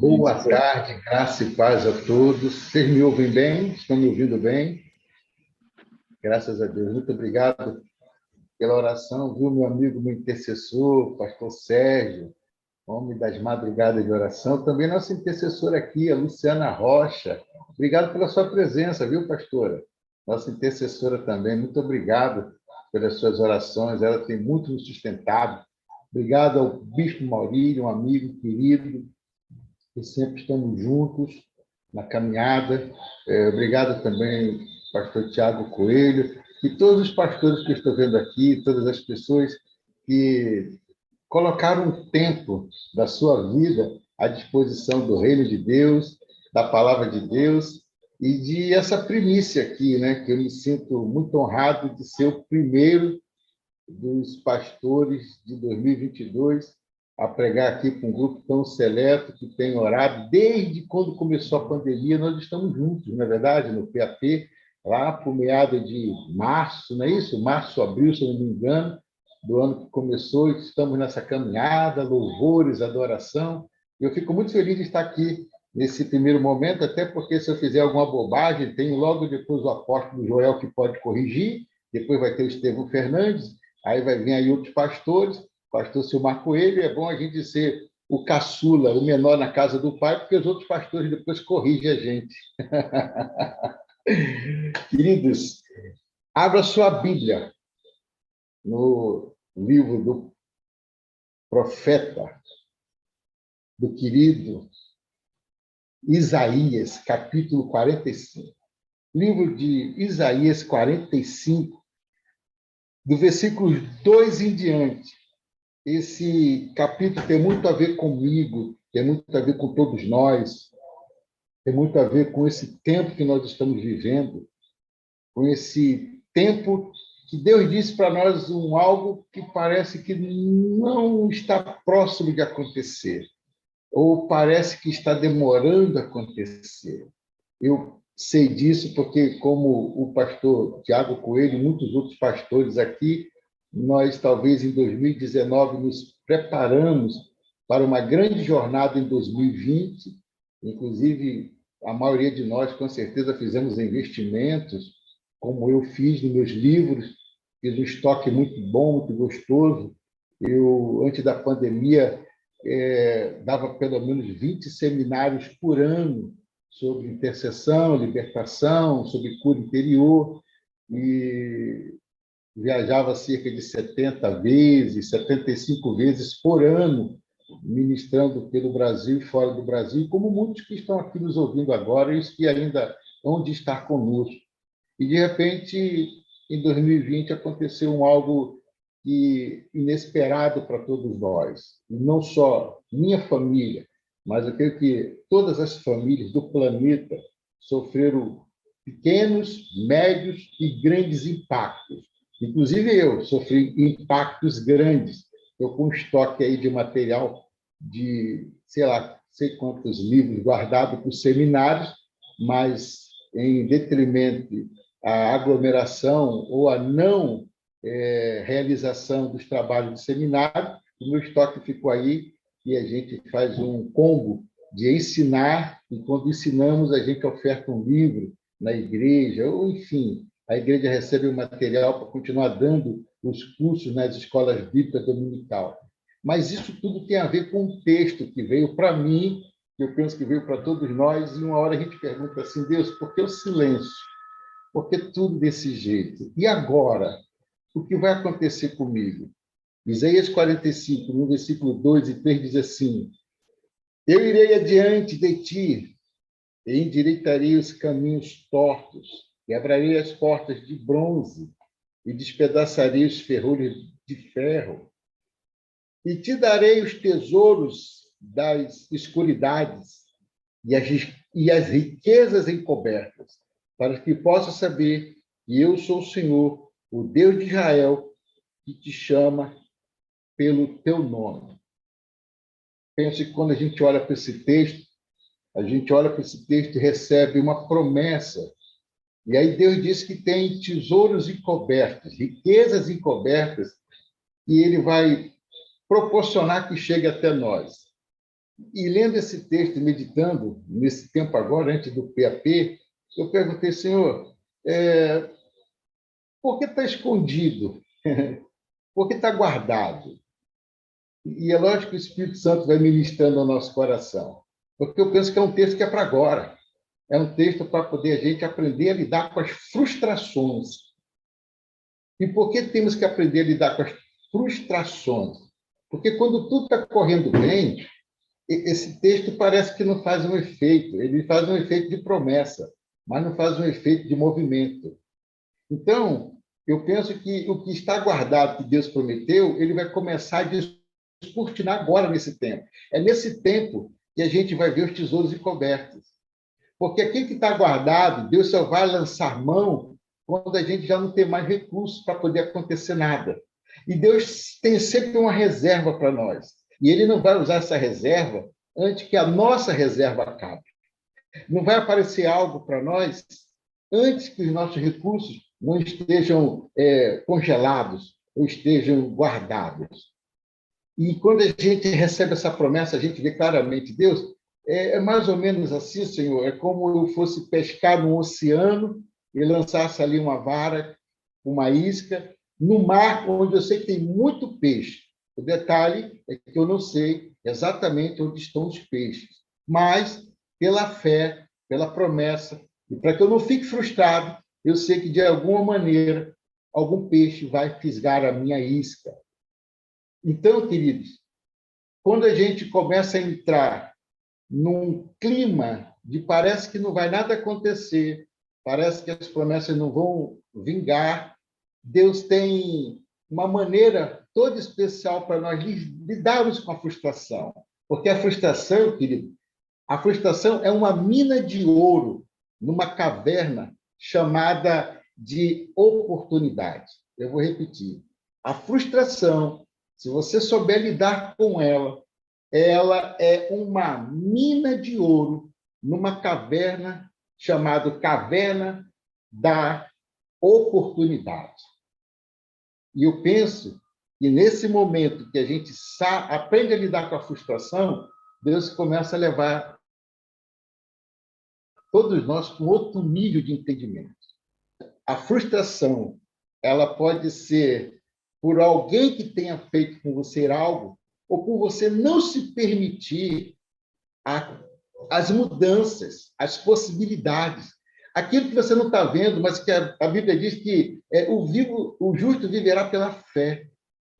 Boa tarde, graça e paz a todos. Vocês me ouvem bem? Estão me ouvindo bem? Graças a Deus. Muito obrigado pela oração, viu, meu amigo, meu intercessor, pastor Sérgio, homem das madrugadas de oração. Também nossa intercessora aqui, a Luciana Rocha. Obrigado pela sua presença, viu, pastora? Nossa intercessora também. Muito obrigado pelas suas orações. Ela tem muito nos sustentado. Obrigado ao Bispo Maurílio, um amigo querido, que sempre estamos juntos na caminhada. Obrigado também, pastor Tiago Coelho, e todos os pastores que eu estou vendo aqui, todas as pessoas que colocaram um tempo da sua vida à disposição do reino de Deus, da palavra de Deus, e de essa primícia aqui, né, que eu me sinto muito honrado de ser o primeiro dos pastores de 2022 a pregar aqui com um grupo tão seleto que tem orado desde quando começou a pandemia. Nós estamos juntos, não é verdade, no PAP, lá por meado de março, não é isso? Março, abril, se eu não me engano, do ano que começou, estamos nessa caminhada, louvores, adoração. Eu fico muito feliz de estar aqui nesse primeiro momento, até porque se eu fizer alguma bobagem, tem logo depois o apóstolo Joel que pode corrigir, depois vai ter o Estevão Fernandes, aí vai vir aí outros pastores, pastor Silmar Coelho. É bom a gente ser o caçula, o menor na casa do pai, porque os outros pastores depois corrigem a gente. Queridos, abra sua Bíblia no livro do profeta, do querido Isaías, capítulo 45. Livro de Isaías 45, do versículo 2 em diante. Esse capítulo tem muito a ver comigo, tem muito a ver com todos nós, tem muito a ver com esse tempo que nós estamos vivendo, com esse tempo que Deus disse para nós algo que parece que não está próximo de acontecer, ou parece que está demorando a acontecer. Eu sei disso porque, como o pastor Tiago Coelho e muitos outros pastores aqui, nós talvez em 2019 nos preparamos para uma grande jornada em 2020, inclusive a maioria de nós com certeza fizemos investimentos, como eu fiz nos meus livros, fiz um estoque muito bom, muito gostoso. Eu, antes da pandemia, dava pelo menos 20 seminários por ano sobre intercessão, libertação, sobre cura interior, e viajava cerca de 70 vezes, 75 vezes por ano, ministrando pelo Brasil e fora do Brasil, como muitos que estão aqui nos ouvindo agora e os que ainda vão de estar conosco. E, de repente, em 2020, aconteceu algo inesperado para todos nós. E não só minha família, mas eu creio que todas as famílias do planeta sofreram pequenos, médios e grandes impactos. Inclusive eu sofri impactos grandes. Estou com um estoque aí de material de, sei lá, sei quantos livros guardados para os seminários, mas em detrimento à aglomeração ou à não realização dos trabalhos de seminário, o meu estoque ficou aí e a gente faz um combo de ensinar, e quando ensinamos, a gente oferta um livro na igreja, ou enfim, a igreja recebe o material para continuar dando os cursos nas escolas bíblicas dominical. Mas isso tudo tem a ver com um texto que veio para mim, que eu penso que veio para todos nós, e uma hora a gente pergunta assim: Deus, por que o silêncio? Por que tudo desse jeito? E agora? O que vai acontecer comigo? Isaías 45, no versículo 2 e 3, diz assim: Eu irei adiante de ti, e endireitarei os caminhos tortos, quebrarei as portas de bronze, e despedaçarei os ferrolhos de ferro, e te darei os tesouros das escuridades e as riquezas encobertas, para que possas saber que eu sou o Senhor, o Deus de Israel, que te chama pelo teu nome. Penso que quando a gente olha para esse texto, a gente olha para esse texto e recebe uma promessa. E aí Deus diz que tem tesouros encobertos, riquezas encobertas, e Ele vai proporcionar que chegue até nós. E lendo esse texto, meditando nesse tempo agora, antes do PAP, eu perguntei, Senhor, por que está escondido? Por que está guardado? E é lógico que o Espírito Santo vai ministrando ao nosso coração, porque eu penso que é um texto que é para agora. É um texto para poder a gente aprender a lidar com as frustrações. E por que temos que aprender a lidar com as frustrações? Porque quando tudo está correndo bem, esse texto parece que não faz um efeito. Ele faz um efeito de promessa, mas não faz um efeito de movimento. Então, eu penso que o que está guardado, que Deus prometeu, ele vai começar a descortinar agora nesse tempo. É nesse tempo que a gente vai ver os tesouros encobertos. Porque aquilo que está guardado, Deus só vai lançar mão quando a gente já não tem mais recursos para poder acontecer nada. E Deus tem sempre uma reserva para nós. E Ele não vai usar essa reserva antes que a nossa reserva acabe. Não vai aparecer algo para nós antes que os nossos recursos não estejam congelados ou estejam guardados. E quando a gente recebe essa promessa, a gente vê claramente, Deus, é mais ou menos assim, Senhor, é como eu fosse pescar no oceano e lançasse ali uma vara, uma isca, no mar onde eu sei que tem muito peixe. O detalhe é que eu não sei exatamente onde estão os peixes, mas pela fé, pela promessa, e para que eu não fique frustrado, eu sei que de alguma maneira algum peixe vai fisgar a minha isca. Então, queridos, quando a gente começa a entrar num clima de parece que não vai nada acontecer, parece que as promessas não vão vingar, Deus tem uma maneira toda especial para nós lidarmos com a frustração. Porque a frustração, querido, a frustração é uma mina de ouro numa caverna chamada de oportunidade. Eu vou repetir. A frustração, se você souber lidar com ela é uma mina de ouro numa caverna chamada Caverna da Oportunidade. E eu penso que nesse momento que a gente aprende a lidar com a frustração, Deus começa a levar todos nós com outro nível de entendimento. A frustração, ela pode ser por alguém que tenha feito com você algo, ou por você não se permitir as mudanças, as possibilidades. Aquilo que você não está vendo, mas que a Bíblia diz que o justo viverá pela fé.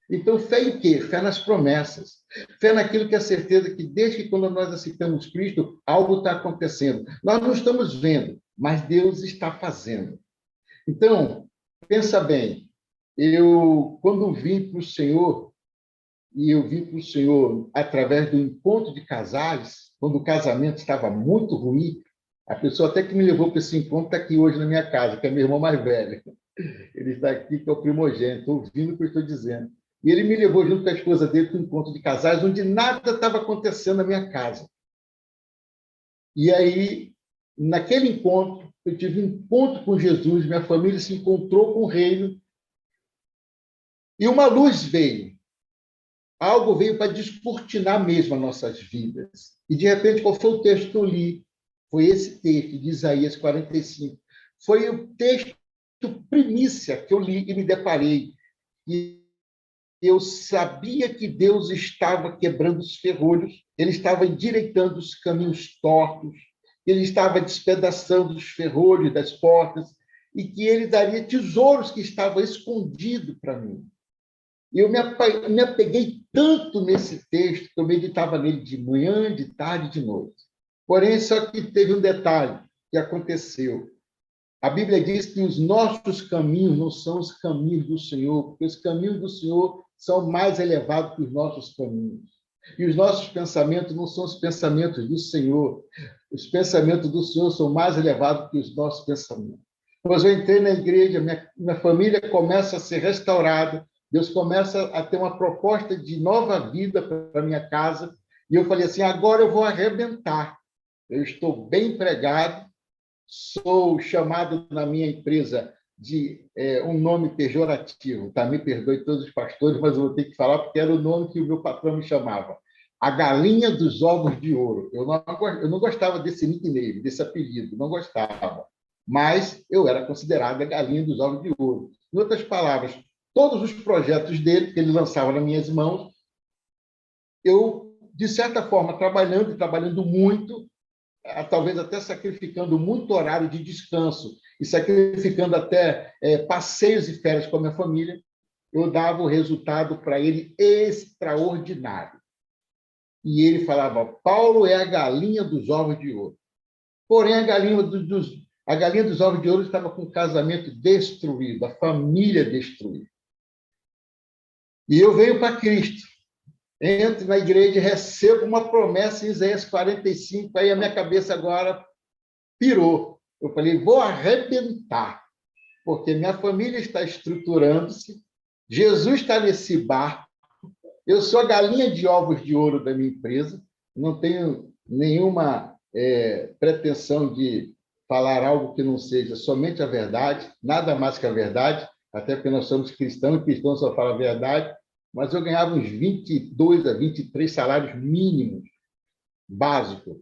Então, fé em quê? Fé nas promessas. Fé naquilo que é certeza que, desde que quando nós aceitamos Cristo, algo está acontecendo. Nós não estamos vendo, mas Deus está fazendo. Então, pensa bem, quando vim para o Senhor, e eu vim para o Senhor através do encontro de casais, quando o casamento estava muito ruim, a pessoa até que me levou para esse encontro está aqui hoje na minha casa, que é meu irmão mais velho. Ele está aqui, que é o primogênito, ouvindo o que eu estou dizendo. E ele me levou junto com a esposa dele para um encontro de casais, onde nada estava acontecendo na minha casa. E aí, naquele encontro, eu tive um encontro com Jesus, minha família se encontrou com o reino, e uma luz veio. Algo veio para descortinar mesmo as nossas vidas. E, de repente, qual foi o texto que eu li? Foi esse texto, de Isaías 45. Foi o texto primícia que eu li e me deparei. E eu sabia que Deus estava quebrando os ferrolhos, Ele estava endireitando os caminhos tortos, Ele estava despedaçando os ferrolhos das portas, e que Ele daria tesouros que estavam escondidos para mim. E eu me apeguei tanto nesse texto que eu meditava nele de manhã, de tarde e de noite. Porém, só que teve um detalhe que aconteceu. A Bíblia diz que os nossos caminhos não são os caminhos do Senhor, porque os caminhos do Senhor são mais elevados que os nossos caminhos. E os nossos pensamentos não são os pensamentos do Senhor. Os pensamentos do Senhor são mais elevados que os nossos pensamentos. Pois eu entrei na igreja, minha família começa a ser restaurada, Deus começa a ter uma proposta de nova vida para a minha casa, e eu falei assim, agora eu vou arrebentar. Eu estou bem empregado, sou chamado na minha empresa de um nome pejorativo, tá? Me perdoe todos os pastores, mas eu vou ter que falar porque era o nome que o meu patrão me chamava. a galinha dos ovos de ouro. Eu não gostava desse nickname, desse apelido, não gostava. Mas eu era considerado a galinha dos ovos de ouro. Em outras palavras, todos os projetos dele, que ele lançava nas minhas mãos, eu, de certa forma, trabalhando e trabalhando muito, talvez até sacrificando muito horário de descanso e sacrificando até passeios e férias com a minha família, eu dava o resultado para ele extraordinário. E ele falava: Paulo é a galinha dos ovos de ouro. Porém, a galinha dos ovos de ouro estava com o casamento destruído, a família destruída. E eu venho para Cristo, entro na igreja e recebo uma promessa em Isaías 45, aí a minha cabeça agora pirou. Eu falei: vou arrebentar, porque minha família está estruturando-se, Jesus está nesse barco, eu sou a galinha de ovos de ouro da minha empresa, não tenho nenhuma pretensão de falar algo que não seja somente a verdade, nada mais que a verdade, até porque nós somos cristãos, e cristãos só falam a verdade, mas eu ganhava uns 22 a 23 salários mínimos, básicos,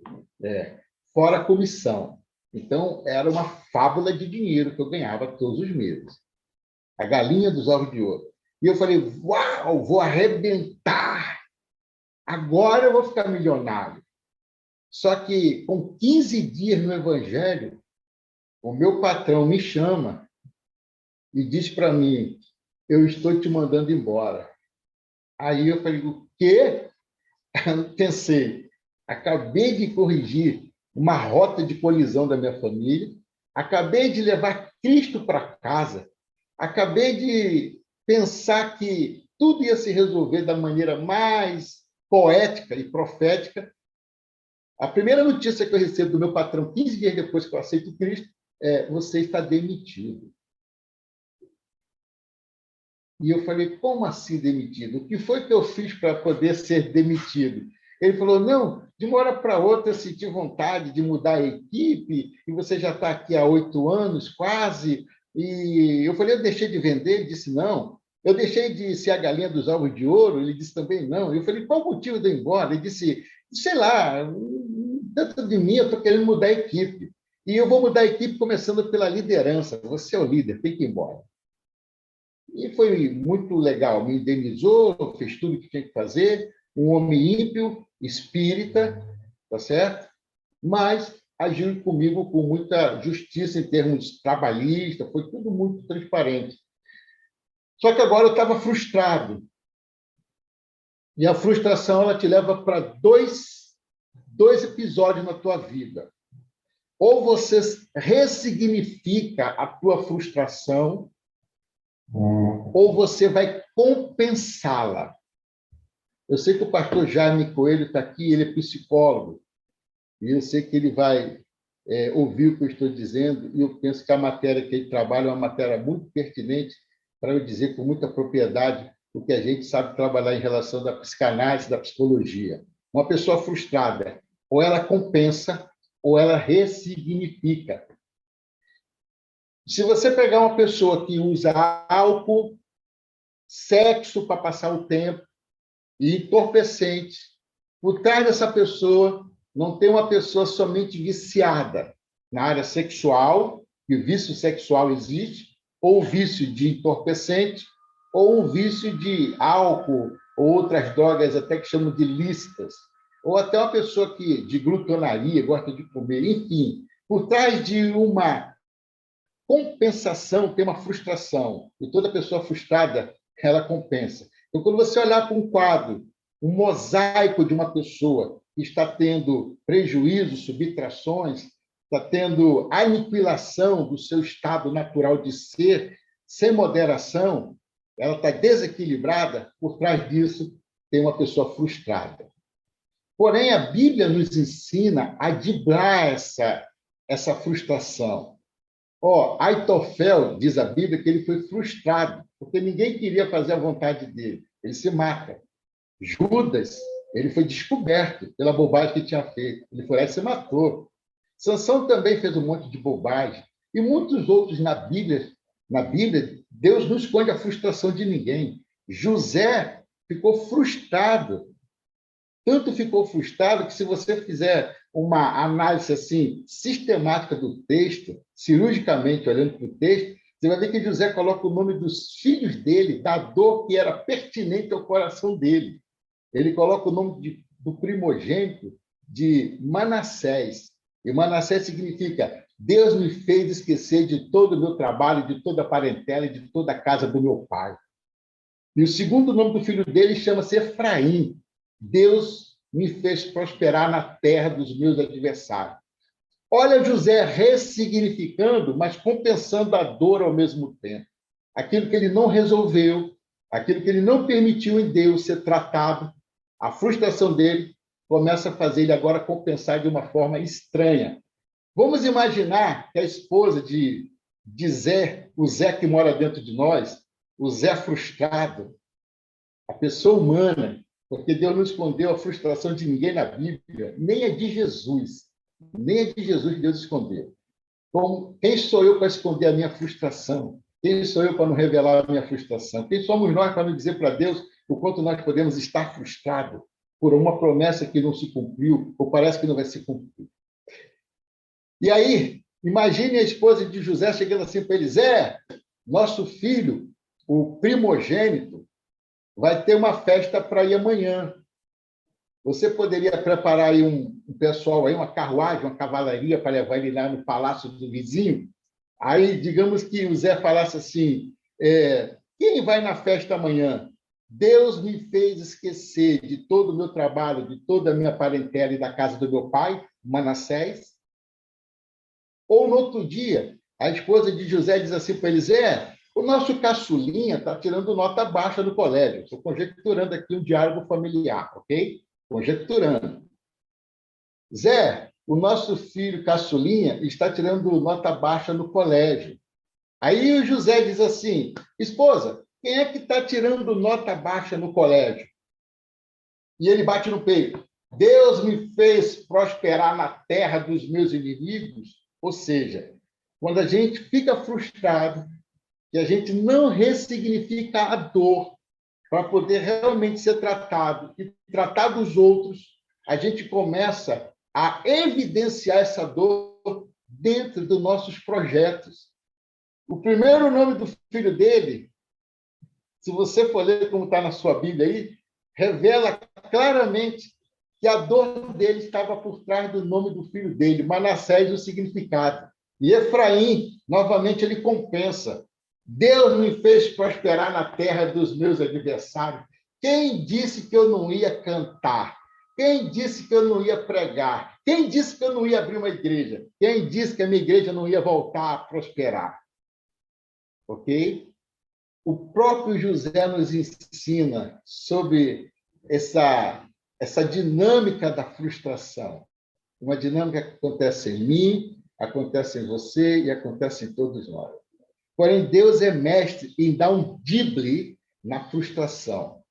fora a comissão. Então, era uma fábula de dinheiro que eu ganhava todos os meses. A galinha dos ovos de ouro. E eu falei: uau, vou arrebentar! Agora eu vou ficar milionário. Só que, com 15 dias no Evangelho, o meu patrão me chama e diz para mim: eu estou te mandando embora. Aí eu falei: o quê? Pensei, acabei de corrigir uma rota de colisão da minha família, acabei de levar Cristo para casa, acabei de pensar que tudo ia se resolver da maneira mais poética e profética. A primeira notícia que eu recebo do meu patrão, 15 dias depois que eu aceito Cristo, é: você está demitido. E eu falei: como assim demitido? O que foi que eu fiz para poder ser demitido? Ele falou: não, de uma hora para outra eu senti vontade de mudar a equipe, e você já está aqui há 8 anos, quase. E eu falei: eu deixei de vender? Ele disse: não. Eu deixei de ser a galinha dos ovos de ouro? Ele disse também não. Eu falei: qual o motivo de eu ir embora? Ele disse: sei lá, dentro de mim eu estou querendo mudar a equipe. E eu vou mudar a equipe começando pela liderança. Você é o líder, tem que ir embora. E foi muito legal, me indenizou, fez tudo o que tinha que fazer, um homem ímpio, espírita, tá certo? Mas agiu comigo com muita justiça em termos trabalhistas, foi tudo muito transparente. Só que agora eu estava frustrado. E a frustração ela te leva para dois episódios na tua vida. Ou você ressignifica a tua frustração, ou você vai compensá-la. Eu sei que o pastor Jaime Coelho está aqui, ele é psicólogo, e eu sei que ele vai ouvir o que eu estou dizendo, e eu penso que a matéria que ele trabalha é uma matéria muito pertinente para eu dizer com muita propriedade o que a gente sabe trabalhar em relação da psicanálise, da psicologia. Uma pessoa frustrada, ou ela compensa, ou ela ressignifica. Se você pegar uma pessoa que usa álcool, sexo para passar o tempo e entorpecente, por trás dessa pessoa não tem uma pessoa somente viciada na área sexual, que o vício sexual existe, ou vício de entorpecente, ou um vício de álcool, ou outras drogas até que chamam de lícitas, ou até uma pessoa que de glutonaria, gosta de comer, enfim, por trás de uma compensação tem uma frustração, e toda pessoa frustrada, ela compensa. Então, quando você olhar para um quadro, um mosaico de uma pessoa que está tendo prejuízos, subtrações, está tendo aniquilação do seu estado natural de ser, sem moderação, ela está desequilibrada, por trás disso tem uma pessoa frustrada. Porém, a Bíblia nos ensina a driblar essa frustração. Aitofel, diz a Bíblia, que ele foi frustrado, porque ninguém queria fazer a vontade dele. Ele se mata. Judas, ele foi descoberto pela bobagem que tinha feito. Ele foi lá e se matou. Sansão também fez um monte de bobagem. E muitos outros na Bíblia, Deus não esconde a frustração de ninguém. José ficou frustrado Tanto ficou frustrado que, se você fizer uma análise assim sistemática do texto, cirurgicamente olhando para o texto, você vai ver que José coloca o nome dos filhos dele, da dor que era pertinente ao coração dele. Ele coloca o nome do primogênito de Manassés. E Manassés significa: Deus me fez esquecer de todo o meu trabalho, de toda a parentela e de toda a casa do meu pai. E o segundo nome do filho dele chama-se Efraim. Deus me fez prosperar na terra dos meus adversários. Olha José ressignificando, mas compensando a dor ao mesmo tempo. Aquilo que ele não resolveu, aquilo que ele não permitiu em Deus ser tratado, a frustração dele começa a fazer ele agora compensar de uma forma estranha. Vamos imaginar que a esposa de Zé, o Zé que mora dentro de nós, o Zé frustrado, a pessoa humana, porque Deus não escondeu a frustração de ninguém na Bíblia, nem a de Jesus. Nem a de Jesus Deus escondeu. Então, quem sou eu para esconder a minha frustração? Quem sou eu para não revelar a minha frustração? Quem somos nós para não dizer para Deus o quanto nós podemos estar frustrados por uma promessa que não se cumpriu, ou parece que não vai se cumprir? E aí, imagine a esposa de José chegando assim para ele: Zé, nosso filho, o primogênito, vai ter uma festa para ir amanhã. Você poderia preparar aí um pessoal, aí, uma carruagem, uma cavalaria para levar ele lá no palácio do vizinho? Aí, digamos que o Zé falasse assim: quem vai na festa amanhã? Deus me fez esquecer de todo o meu trabalho, de toda a minha parentela e da casa do meu pai, Manassés. Ou, no outro dia, a esposa de José diz assim para ele: Zé, o nosso caçulinha está tirando nota baixa no colégio. Estou conjecturando aqui um diálogo familiar, ok? Conjecturando. Zé, o nosso filho caçulinha está tirando nota baixa no colégio. Aí o José diz assim: esposa, quem é que está tirando nota baixa no colégio? E ele bate no peito: Deus me fez prosperar na terra dos meus inimigos. Ou seja, quando a gente fica frustrado, que a gente não ressignifica a dor para poder realmente ser tratado e tratar dos outros, a gente começa a evidenciar essa dor dentro dos nossos projetos. O primeiro nome do filho dele, se você for ler como está na sua Bíblia aí, revela claramente que a dor dele estava por trás do nome do filho dele, Manassés, o significado. E Efraim, novamente, ele compensa. Deus me fez prosperar na terra dos meus adversários. Quem disse que eu não ia cantar? Quem disse que eu não ia pregar? Quem disse que eu não ia abrir uma igreja? Quem disse que a minha igreja não ia voltar a prosperar? Ok? O próprio José nos ensina sobre essa dinâmica da frustração. Uma dinâmica que acontece em mim, acontece em você e acontece em todos nós. Porém, Deus é mestre em dar um drible na frustração.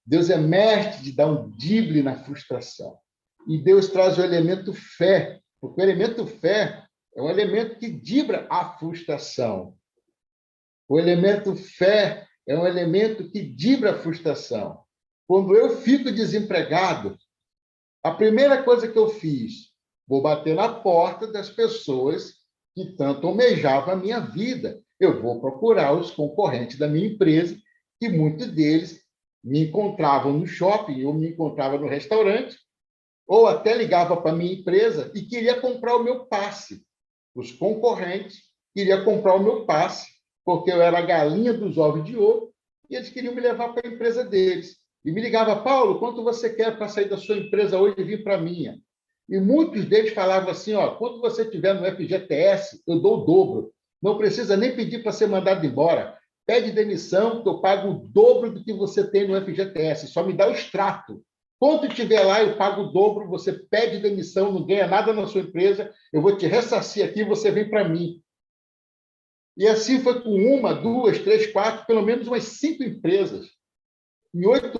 Deus é mestre de dar um drible na frustração. E Deus traz o elemento fé, porque o elemento fé é um elemento que dribla a frustração. O elemento fé é um elemento que dribla a frustração. Quando eu fico desempregado, a primeira coisa que eu fiz, vou bater na porta das pessoas que tanto almejavam a minha vida. Eu vou procurar os concorrentes da minha empresa, que muitos deles me encontravam no shopping, ou me encontravam no restaurante, ou até ligava para a minha empresa e queria comprar o meu passe. Os concorrentes queriam comprar o meu passe, porque eu era a galinha dos ovos de ouro, e eles queriam me levar para a empresa deles. E me ligava: Paulo, quanto você quer para sair da sua empresa hoje e vir para a minha? E muitos deles falavam assim: quando você estiver no FGTS, eu dou o dobro. Não precisa nem pedir para ser mandado embora. Pede demissão, que eu pago o dobro do que você tem no FGTS. Só me dá o extrato. Quando estiver lá, eu pago o dobro, você pede demissão, não ganha nada na sua empresa, eu vou te ressarcir aqui, você vem para mim. E assim foi com uma, duas, três, quatro, pelo menos umas 5 empresas. Em 8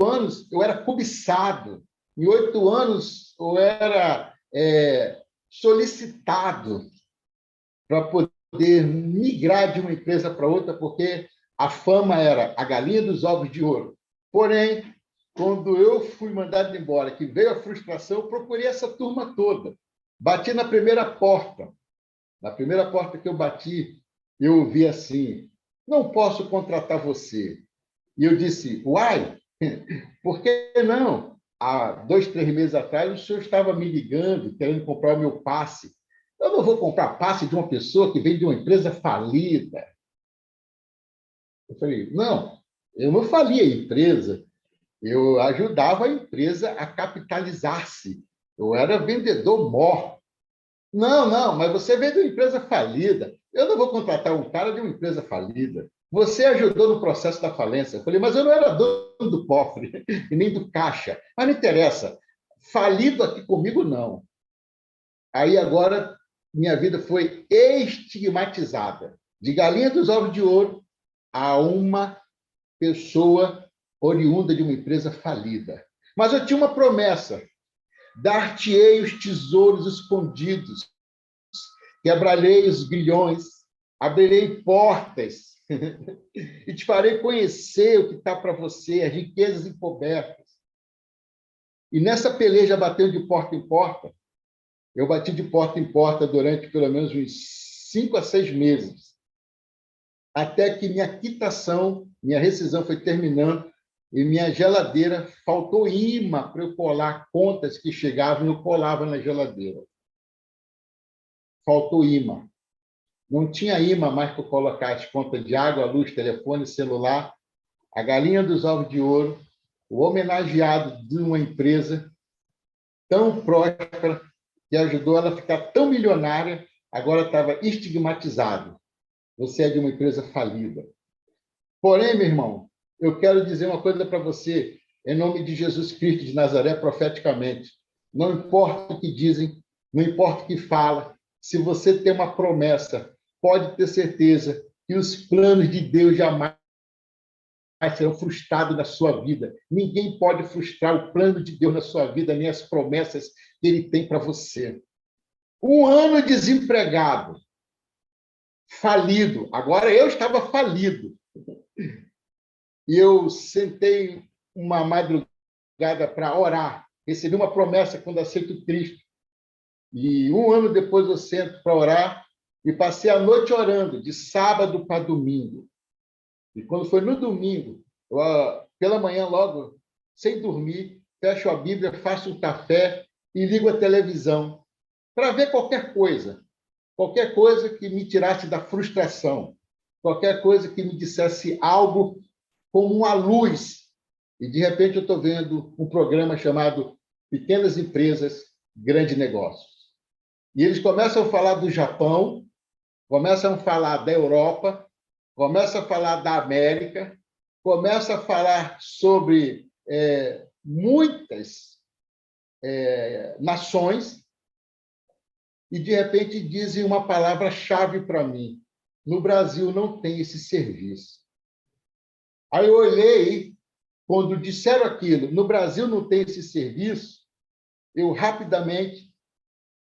anos, eu era cobiçado. Em 8 anos, eu era solicitado para poder migrar de uma empresa para outra, porque a fama era a galinha dos ovos de ouro. Porém, Quando eu fui mandado embora, que veio a frustração, eu procurei essa turma toda. Bati na primeira porta. Na primeira porta que eu bati, eu ouvi assim: não posso contratar você. E eu disse: uai, por que não? Há 2, 3 meses atrás, o senhor estava me ligando, querendo comprar o meu passe. Eu não vou comprar passe de uma pessoa que vem de uma empresa falida. Eu falei: não, eu não falia a empresa, eu ajudava a empresa a capitalizar-se. Eu era vendedor mor. Não, não, mas você veio de uma empresa falida. Eu não vou contratar um cara de uma empresa falida. Você ajudou no processo da falência. Eu falei: mas eu não era dono do cofre e nem do caixa. Mas não interessa. Falido aqui comigo, não. Aí agora minha vida foi estigmatizada. De galinha dos ovos de ouro a uma pessoa oriunda de uma empresa falida. Mas eu tinha uma promessa: dar-te-ei os tesouros escondidos, quebrarei os grilhões, abrirei portas e te farei conhecer o que está para você, as riquezas encobertas. E nessa peleja batendo de porta em porta, eu bati de porta em porta durante pelo menos uns 5 a 6 meses, até que minha quitação, minha rescisão foi terminando e minha geladeira faltou imã para eu colar contas que chegavam e eu colava na geladeira. Faltou imã. Não tinha imã mais para colocar as contas de água, luz, telefone, celular. A galinha dos ovos de ouro, o homenageado de uma empresa tão próspera, que ajudou ela a ficar tão milionária, agora estava estigmatizado. Você é de uma empresa falida. Porém, meu irmão, eu quero dizer uma coisa para você, em nome de Jesus Cristo de Nazaré, profeticamente. Não importa o que dizem, não importa o que fala, se você tem uma promessa, pode ter certeza que os planos de Deus jamais serão frustrados na sua vida. Ninguém pode frustrar o plano de Deus na sua vida, nem as promessas que Ele tem para você. Um ano desempregado, falido. Agora eu estava falido. E eu sentei uma madrugada para orar. Recebi uma promessa quando aceito Cristo. E um ano depois eu sento para orar e passei a noite orando, de sábado para domingo. E quando foi no domingo, eu, pela manhã logo, sem dormir, fecho a Bíblia, faço um café e ligo a televisão para ver qualquer coisa que me tirasse da frustração, qualquer coisa que me dissesse algo como uma luz. E, de repente, eu estou vendo um programa chamado Pequenas Empresas, Grandes Negócios. E eles começam a falar do Japão, começam a falar da Europa, começam a falar da América, começam a falar sobre muitas nações, e, de repente, dizem uma palavra-chave para mim: no Brasil não tem esse serviço. Aí eu olhei, quando disseram aquilo, no Brasil não tem esse serviço, eu rapidamente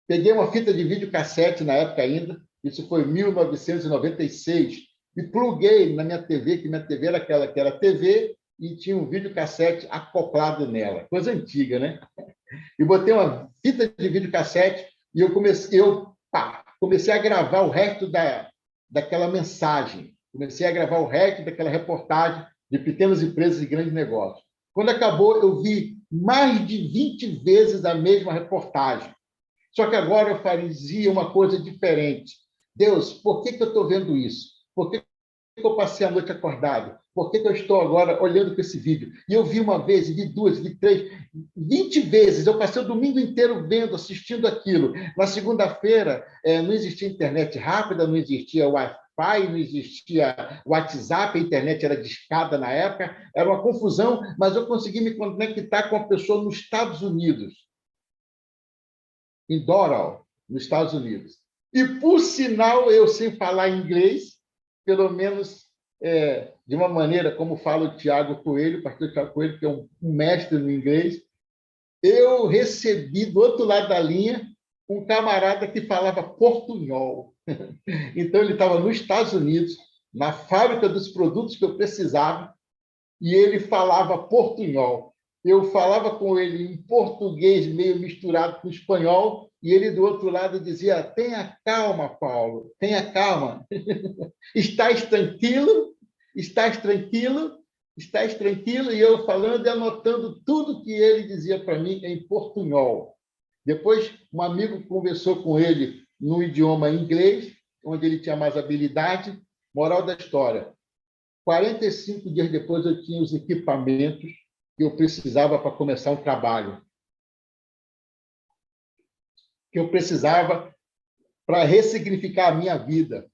peguei uma fita de videocassete, na época ainda, isso foi em 1996, e pluguei na minha TV, que minha TV era aquela que era TV, e tinha um videocassete acoplado nela, coisa antiga, né? E botei uma fita de videocassete e eu comecei a gravar o resto daquela mensagem. Comecei a gravar o resto daquela reportagem de pequenas empresas e grandes negócios. Quando acabou, eu vi mais de 20 vezes a mesma reportagem. Só que agora eu fazia uma coisa diferente. Deus, por que eu estou vendo isso? Por que eu passei a noite acordado? Por que eu estou agora olhando para esse vídeo? E eu vi uma vez, vi duas, vi três, 20 vezes. Eu passei o domingo inteiro vendo, assistindo aquilo. Na segunda-feira, não existia internet rápida, não existia Wi-Fi, não existia WhatsApp, a internet era discada na época, era uma confusão, mas eu consegui me conectar com uma pessoa nos Estados Unidos, em Doral, nos Estados Unidos. E, por sinal, eu sem falar inglês, pelo menos de uma maneira como fala o Tiago Coelho, o pastor Tiago Coelho, que é um mestre no inglês, eu recebi do outro lado da linha um camarada que falava portunhol. Então, ele estava nos Estados Unidos, na fábrica dos produtos que eu precisava, e ele falava portunhol. Eu falava com ele em português meio misturado com espanhol, e ele do outro lado dizia: tenha calma, Paulo, tenha calma. Estás tranquilo? Estás tranquilo? Estás tranquilo? E eu falando e anotando tudo que ele dizia para mim em portunhol. Depois, um amigo conversou com ele no idioma inglês, onde ele tinha mais habilidade. Moral da história: 45 dias depois, eu tinha os equipamentos que eu precisava para começar um trabalho, que eu precisava para ressignificar a minha vida.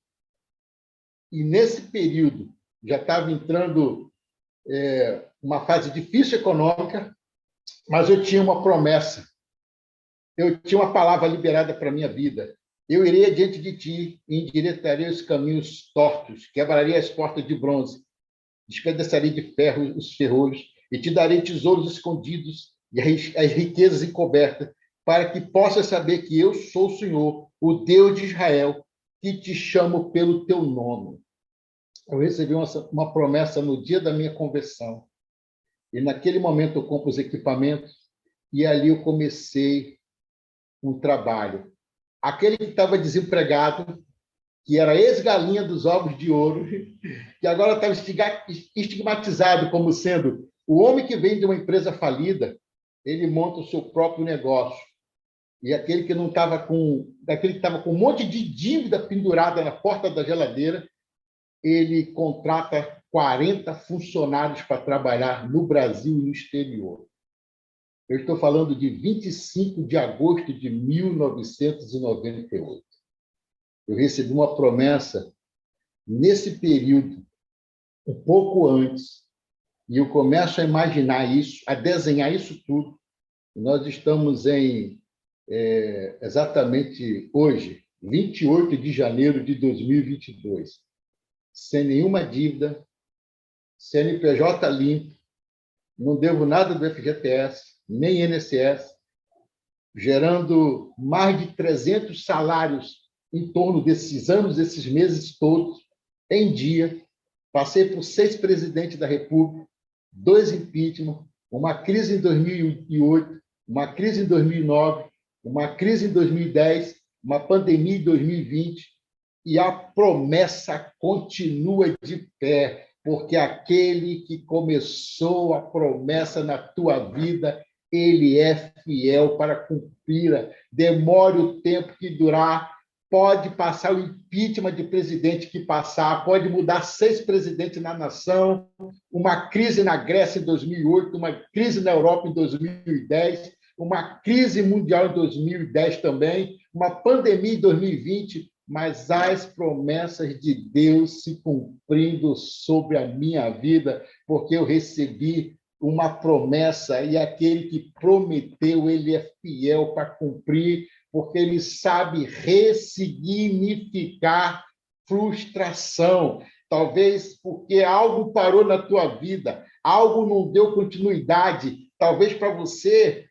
E, nesse período, já estava entrando uma fase difícil econômica, mas eu tinha uma promessa, eu tinha uma palavra liberada para a minha vida. Eu irei adiante de ti e endireitarei os caminhos tortos, quebrarei as portas de bronze, despedaçarei de ferro os ferrolhos e te darei tesouros escondidos e as riquezas encobertas, para que possas saber que eu sou o Senhor, o Deus de Israel, que te chamo pelo teu nome. Eu recebi uma promessa no dia da minha conversão. E, naquele momento, eu compro os equipamentos e ali eu comecei um trabalho. Aquele que estava desempregado, que era ex-galinha dos ovos de ouro, que agora estava estigmatizado como sendo o homem que vem de uma empresa falida, ele monta o seu próprio negócio. E aquele que não estava daquele que estava com um monte de dívida pendurada na porta da geladeira, ele contrata 40 funcionários para trabalhar no Brasil e no exterior. Eu estou falando de 25 de agosto de 1998. Eu recebi uma promessa nesse período, um pouco antes, e eu começo a imaginar isso, a desenhar isso tudo. Nós estamos exatamente hoje, 28 de janeiro de 2022, sem nenhuma dívida, CNPJ limpo, não devo nada do FGTS, nem INSS, gerando mais de 300 salários em torno desses anos, desses meses todos, em dia. Passei por 6 presidentes da República, 2 impeachment, uma crise em 2008, uma crise em 2009, uma crise em 2010, uma pandemia em 2020, e a promessa continua de pé, porque aquele que começou a promessa na tua vida, ele é fiel para cumpri-la. Demore o tempo que durar, pode passar o impeachment de presidente que passar, pode mudar 6 presidentes na nação, uma crise na Grécia em 2008, uma crise na Europa em 2010, uma crise mundial em 2010 também, uma pandemia em 2020, mas as promessas de Deus se cumprindo sobre a minha vida, porque eu recebi uma promessa e aquele que prometeu, ele é fiel para cumprir, porque ele sabe ressignificar frustração. Talvez porque algo parou na tua vida, algo não deu continuidade. Talvez para você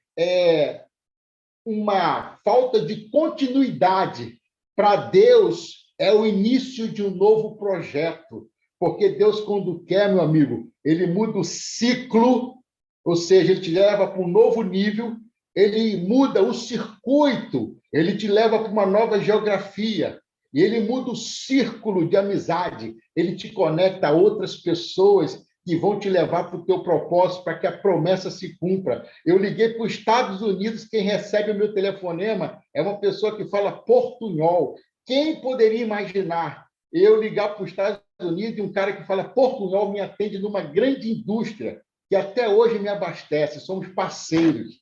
uma falta de continuidade. Para Deus é o início de um novo projeto, porque Deus, quando quer, meu amigo, ele muda o ciclo, ou seja, ele te leva para um novo nível, ele muda o circuito, ele te leva para uma nova geografia, e ele muda o círculo de amizade, ele te conecta a outras pessoas que vão te levar para o teu propósito, para que a promessa se cumpra. Eu liguei para os Estados Unidos, quem recebe o meu telefonema é uma pessoa que fala portunhol. Quem poderia imaginar eu ligar para os Estados Unidos e um cara que fala portunhol me atende numa grande indústria que até hoje me abastece, somos parceiros.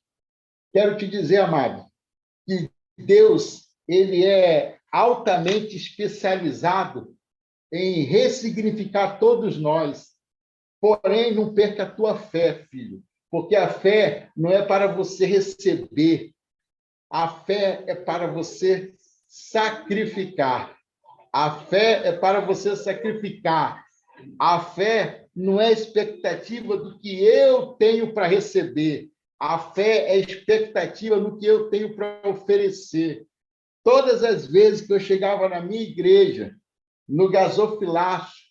Quero te dizer, amado, que Deus ele é altamente especializado em ressignificar todos nós. Porém, não perca a tua fé, filho, porque a fé não é para você receber, a fé é para você sacrificar. A fé é para você sacrificar. A fé não é expectativa do que eu tenho para receber. A fé é expectativa no que eu tenho para oferecer. Todas as vezes que eu chegava na minha igreja, no gasofilácio,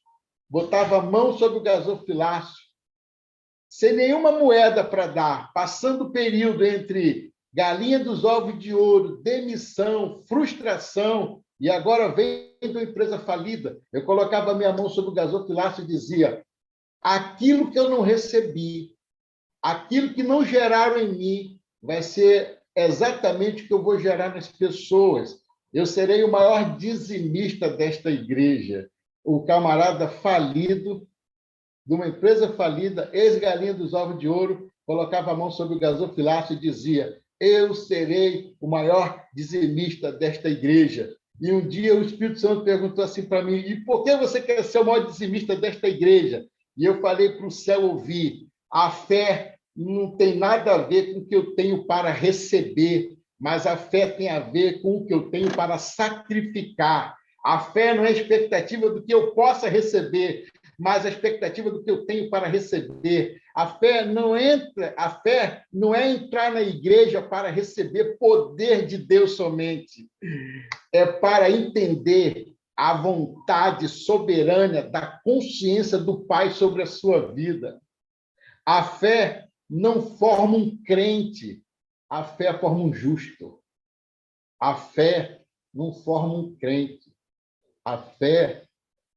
botava a mão sobre o gasofilácio, sem nenhuma moeda para dar, passando o período entre galinha dos ovos de ouro, demissão, frustração, e agora vem uma empresa falida. Eu colocava a minha mão sobre o gasofilácio e dizia: aquilo que eu não recebi, aquilo que não geraram em mim, vai ser exatamente o que eu vou gerar nas pessoas. Eu serei o maior dizimista desta igreja. O camarada falido, de uma empresa falida, ex-galinha dos ovos de ouro, colocava a mão sobre o gasofilácio e dizia: eu serei o maior dizimista desta igreja. E um dia o Espírito Santo perguntou assim para mim: e por que você quer ser o maior dizimista desta igreja? E eu falei para o céu ouvir: a fé não tem nada a ver com o que eu tenho para receber, mas a fé tem a ver com o que eu tenho para sacrificar. A fé não é expectativa do que eu possa receber, mas a expectativa do que eu tenho para receber. A fé não é entrar na igreja para receber poder de Deus somente. É para entender a vontade soberana da consciência do Pai sobre a sua vida. A fé não forma um crente, a fé forma um justo. A fé não forma um crente, a fé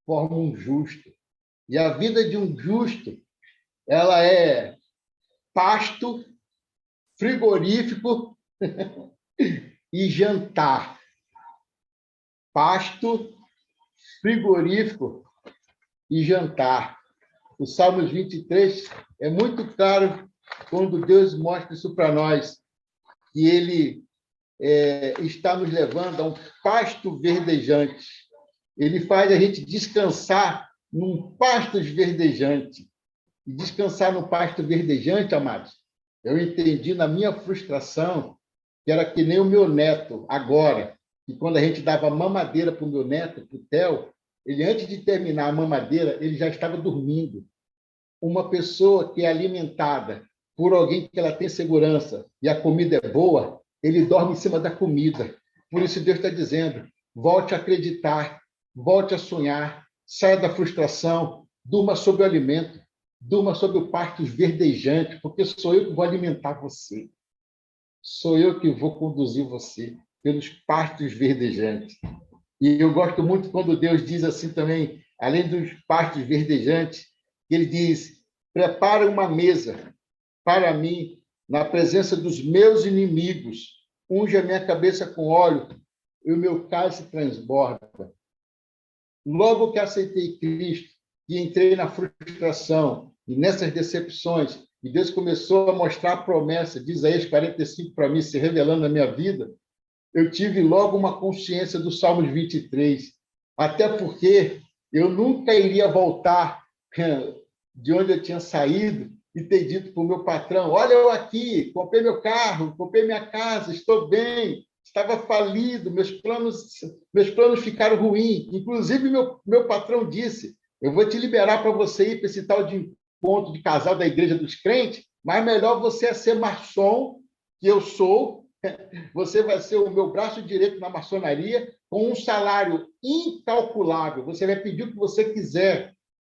forma um justo. E a vida de um justo, ela é pasto, frigorífico e jantar. Pasto, frigorífico e jantar. O Salmos 23 é muito claro quando Deus mostra isso para nós, que Ele está nos levando a um pasto verdejante. Ele faz a gente descansar num pasto verdejante. E descansar no pasto verdejante, amados, eu entendi na minha frustração que era que nem o meu neto agora, que quando a gente dava mamadeira para o meu neto, para o Theo, ele, antes de terminar a mamadeira, ele já estava dormindo. Uma pessoa que é alimentada por alguém que ela tem segurança e a comida é boa, ele dorme em cima da comida. Por isso Deus está dizendo: volte a acreditar, volte a sonhar, saia da frustração, durma sobre o alimento, durma sobre o pasto verdejante, porque sou eu que vou alimentar você. Sou eu que vou conduzir você pelos pastos verdejantes. E eu gosto muito quando Deus diz assim também, além dos pastos verdejantes, ele diz: prepara uma mesa para mim na presença dos meus inimigos, unge a minha cabeça com óleo e o meu cálice transborda. Logo que aceitei Cristo e entrei na frustração e nessas decepções, e Deus começou a mostrar a promessa de Isaías 45 para mim, se revelando na minha vida, eu tive logo uma consciência do Salmos 23, até porque eu nunca iria voltar de onde eu tinha saído e ter dito para o meu patrão: olha, eu aqui, comprei meu carro, comprei minha casa, estou bem, estava falido, meus planos ficaram ruins. Inclusive, meu patrão disse: eu vou te liberar para você ir para esse tal de encontro de casal da Igreja dos Crentes, mas melhor você é ser maçom, que eu sou, você vai ser o meu braço direito na maçonaria, com um salário incalculável, você vai pedir o que você quiser.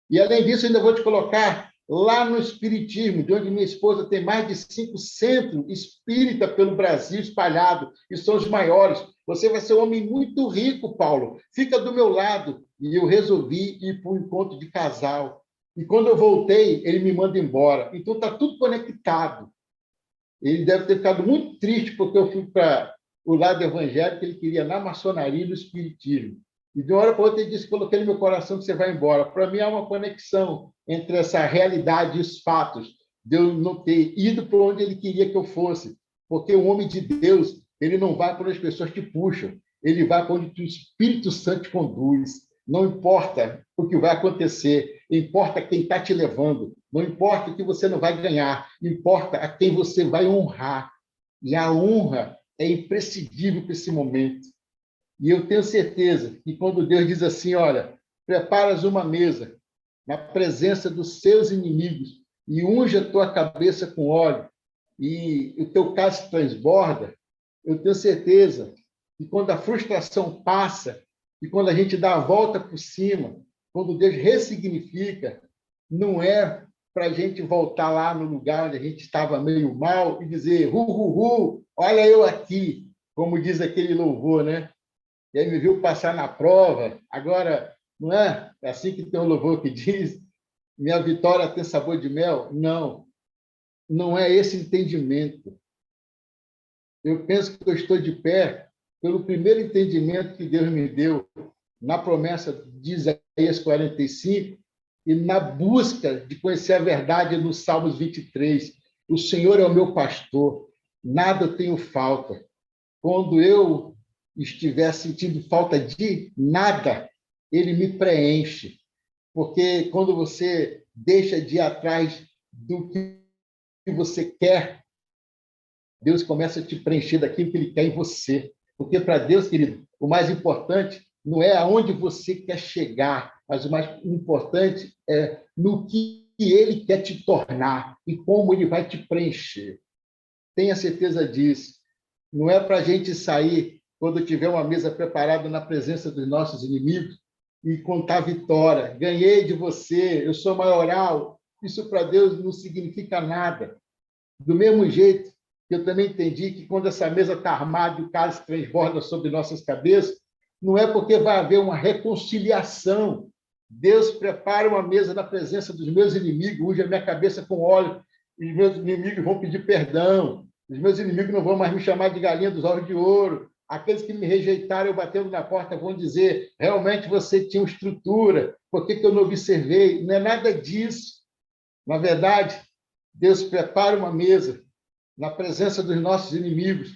E, além disso, ainda vou te colocar lá no Espiritismo, de onde minha esposa tem mais de 5 centros espírita pelo Brasil espalhado, e são os maiores. Você vai ser um homem muito rico, Paulo. Fica do meu lado. E eu resolvi ir para um encontro de casal. E quando eu voltei, ele me manda embora. Então, está tudo conectado. Ele deve ter ficado muito triste porque eu fui para o lado evangélico, ele queria na maçonaria e no espiritismo. E de uma hora para outra ele disse: coloquei no meu coração que você vai embora. Para mim, há uma conexão entre essa realidade e os fatos, de eu não ter ido para onde ele queria que eu fosse. Porque o homem de Deus, ele não vai para onde as pessoas te puxam, ele vai para onde o Espírito Santo te conduz. Não importa o que vai acontecer, importa quem está te levando. Não importa o que você não vai ganhar, importa a quem você vai honrar. E a honra é imprescindível para esse momento. E eu tenho certeza que quando Deus diz assim: olha, preparas uma mesa na presença dos seus inimigos e unge a tua cabeça com óleo e o teu cálice transborda, eu tenho certeza que quando a frustração passa e quando a gente dá a volta por cima, quando Deus ressignifica, não é para a gente voltar lá no lugar onde a gente estava meio mal e dizer, olha eu aqui, como diz aquele louvor, né? E aí me viu passar na prova, agora, não é? É assim que tem um louvor que diz, minha vitória tem sabor de mel? Não, não é esse entendimento. Eu penso que eu estou de pé pelo primeiro entendimento que Deus me deu na promessa de Isaías 45 e na busca de conhecer a verdade no Salmos 23. O Senhor é o meu pastor, nada eu tenho falta. Quando eu estiver sentindo falta de nada, ele me preenche. Porque quando você deixa de ir atrás do que você quer, Deus começa a te preencher daquilo que ele quer em você. Porque para Deus, querido, o mais importante não é aonde você quer chegar, mas o mais importante é no que ele quer te tornar e como ele vai te preencher. Tenha certeza disso. Não é para a gente sair quando tiver uma mesa preparada na presença dos nossos inimigos e contar vitória. Ganhei de você, eu sou maioral. Isso para Deus não significa nada. Do mesmo jeito que eu também entendi que quando essa mesa está armada e o cálice transborda sobre nossas cabeças, não é porque vai haver uma reconciliação. Deus prepara uma mesa na presença dos meus inimigos, unge a minha cabeça com óleo, e os meus inimigos vão pedir perdão. Os meus inimigos não vão mais me chamar de galinha dos ovos de ouro. Aqueles que me rejeitaram, eu batendo na porta, vão dizer, realmente você tinha uma estrutura, por que eu não observei? Não é nada disso. Na verdade, Deus prepara uma mesa na presença dos nossos inimigos,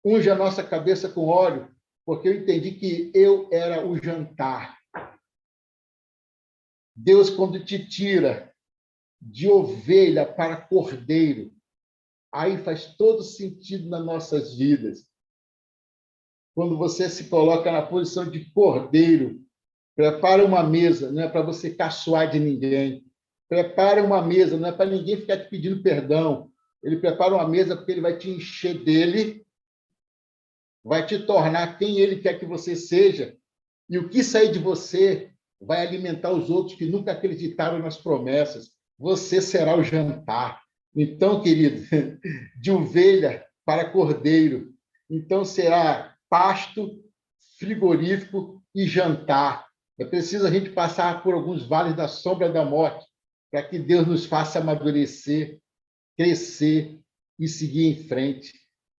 unge a nossa cabeça com óleo, porque eu entendi que eu era o jantar. Deus, quando te tira de ovelha para cordeiro, aí faz todo sentido nas nossas vidas. Quando você se coloca na posição de cordeiro, prepara uma mesa, não é para você caçoar de ninguém. Prepara uma mesa, não é para ninguém ficar te pedindo perdão. Ele prepara uma mesa porque ele vai te encher dele, vai te tornar quem ele quer que você seja, e o que sair de você vai alimentar os outros que nunca acreditaram nas promessas. Você será o jantar. Então, querido, de ovelha para cordeiro. Então, será pasto, frigorífico e jantar. É preciso a gente passar por alguns vales da sombra da morte para que Deus nos faça amadurecer, crescer e seguir em frente.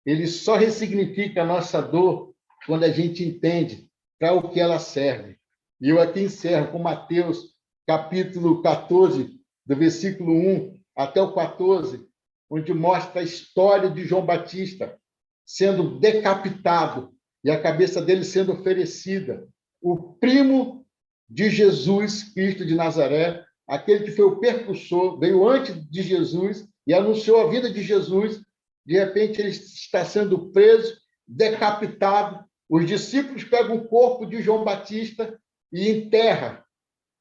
Ele só ressignifica a nossa dor quando a gente entende para o que ela serve. E eu aqui encerro com Mateus, capítulo 14, do versículo 1 até o 14, onde mostra a história de João Batista sendo decapitado e a cabeça dele sendo oferecida. O primo de Jesus Cristo de Nazaré, aquele que foi o percussor, veio antes de Jesus e anunciou a vida de Jesus. De repente, ele está sendo preso, decapitado. Os discípulos pegam o corpo de João Batista e enterram.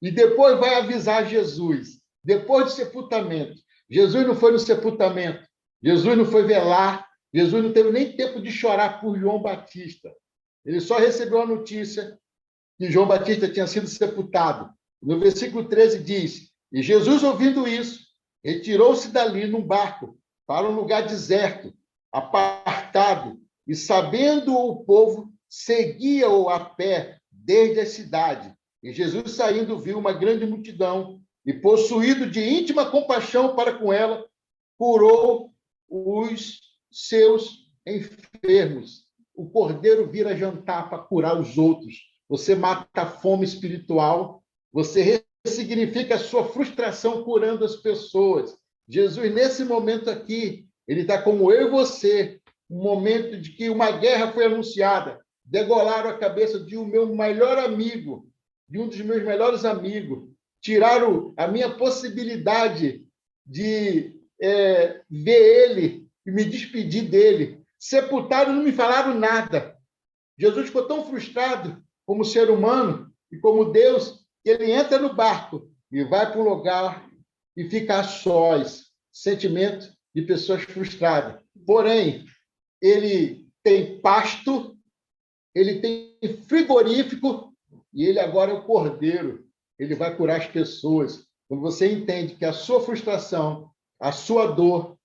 E depois vai avisar Jesus. Depois do sepultamento. Jesus não foi no sepultamento. Jesus não foi velar. Jesus não teve nem tempo de chorar por João Batista. Ele só recebeu a notícia que João Batista tinha sido sepultado. No versículo 13 diz, e Jesus, ouvindo isso, retirou-se dali num barco para um lugar deserto, apartado, e sabendo o povo, seguia-o a pé desde a cidade. E Jesus, saindo, viu uma grande multidão e, possuído de íntima compaixão para com ela, curou os seus enfermos. O cordeiro vira jantar para curar os outros. Você mata a fome espiritual, você ressignifica a sua frustração curando as pessoas. Jesus, nesse momento aqui, ele está como eu e você, um momento de que uma guerra foi anunciada, degolaram a cabeça de um meu melhor amigo, de um dos meus melhores amigos, tiraram a minha possibilidade de ver ele e me despedir dele. Sepultaram e não me falaram nada. Jesus ficou tão frustrado como ser humano e como Deus, que ele entra no barco e vai para um lugar e fica a sós. Sentimento de pessoas frustradas. Porém, ele tem pasto, ele tem frigorífico e ele agora é o cordeiro. Ele vai curar as pessoas. quando você entende que a sua frustração, a sua dor,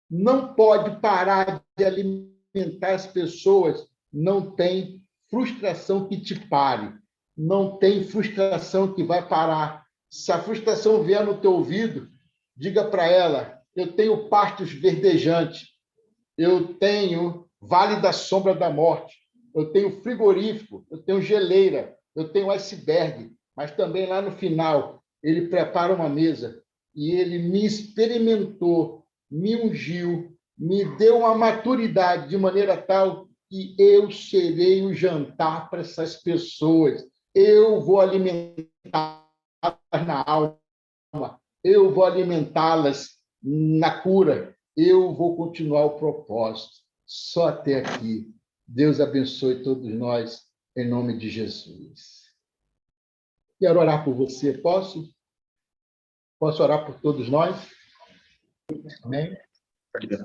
não pode parar de alimentar as pessoas, não tem frustração que te pare, não tem frustração que vai parar. Se a frustração vier no teu ouvido, diga para ela: eu tenho pastos verdejantes, eu tenho vale da sombra da morte, eu tenho frigorífico, eu tenho geleira, eu tenho iceberg, mas também lá no final ele prepara uma mesa e ele me experimentou, me ungiu, me deu uma maturidade de maneira tal que eu serei o jantar para essas pessoas. Eu vou alimentá-las na alma, eu vou alimentá-las na cura, eu vou continuar o propósito. Só até aqui. Deus abençoe todos nós, em nome de Jesus. Quero orar por você, posso? Posso orar por todos nós? Amém?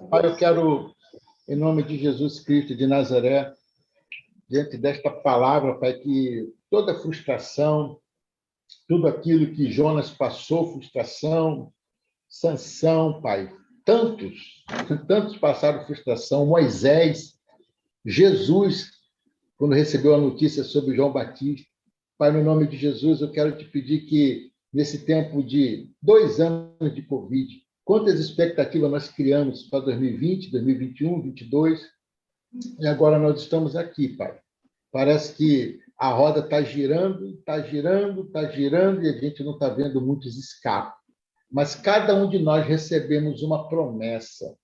Pai, eu quero, em nome de Jesus Cristo de Nazaré, diante desta palavra, Pai, que toda frustração, tudo aquilo que Jonas passou, frustração, Sansão, Pai, tantos passaram frustração, Moisés, Jesus, quando recebeu a notícia sobre João Batista. Pai, no nome de Jesus, eu quero te pedir que, nesse tempo de 2 anos de Covid, quantas expectativas nós criamos para 2020, 2021, 2022, e agora nós estamos aqui, Pai. Parece que a roda está girando, está girando, está girando, e a gente não está vendo muitos escapes. Mas cada um de nós recebemos uma promessa.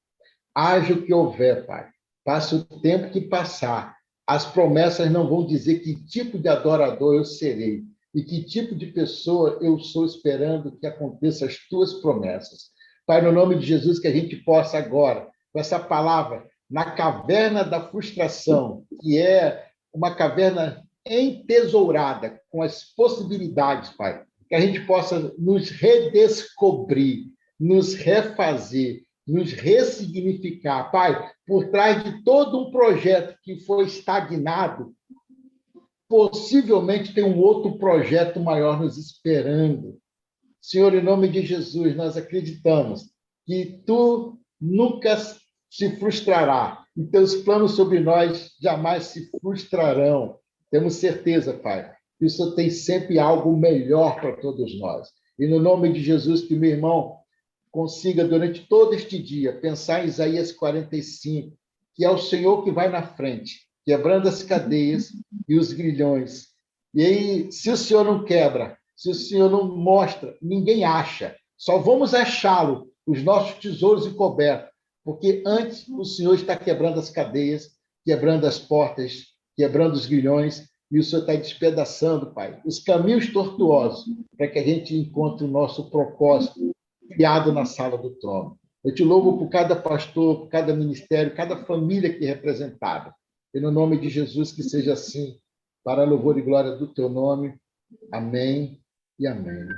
Haja o que houver, Pai. Passe o tempo que passar. As promessas não vão dizer que tipo de adorador eu serei e que tipo de pessoa eu sou esperando que aconteça as tuas promessas. Pai, no nome de Jesus, que a gente possa agora, com essa palavra, na caverna da frustração, que é uma caverna entesourada com as possibilidades, Pai, que a gente possa nos redescobrir, nos refazer, nos ressignificar. Pai, por trás de todo um projeto que foi estagnado, possivelmente tem um outro projeto maior nos esperando. Senhor, em nome de Jesus, nós acreditamos que tu nunca se frustrará e teus planos sobre nós jamais se frustrarão. Temos certeza, Pai, que o Senhor tem sempre algo melhor para todos nós. E no nome de Jesus, que meu irmão consiga, durante todo este dia, pensar em Isaías 45, que é o Senhor que vai na frente, quebrando as cadeias e os grilhões. E aí, se o Senhor não quebra, se o Senhor não mostra, ninguém acha. Só vamos achá-lo, os nossos tesouros encobertos, porque antes o Senhor está quebrando as cadeias, quebrando as portas, quebrando os grilhões, e o Senhor está despedaçando, Pai, os caminhos tortuosos, para que a gente encontre o nosso propósito criado na sala do trono. Eu te louvo por cada pastor, por cada ministério, cada família aqui representada. E no nome de Jesus que seja assim, para a louvor e glória do teu nome. Amém e amém.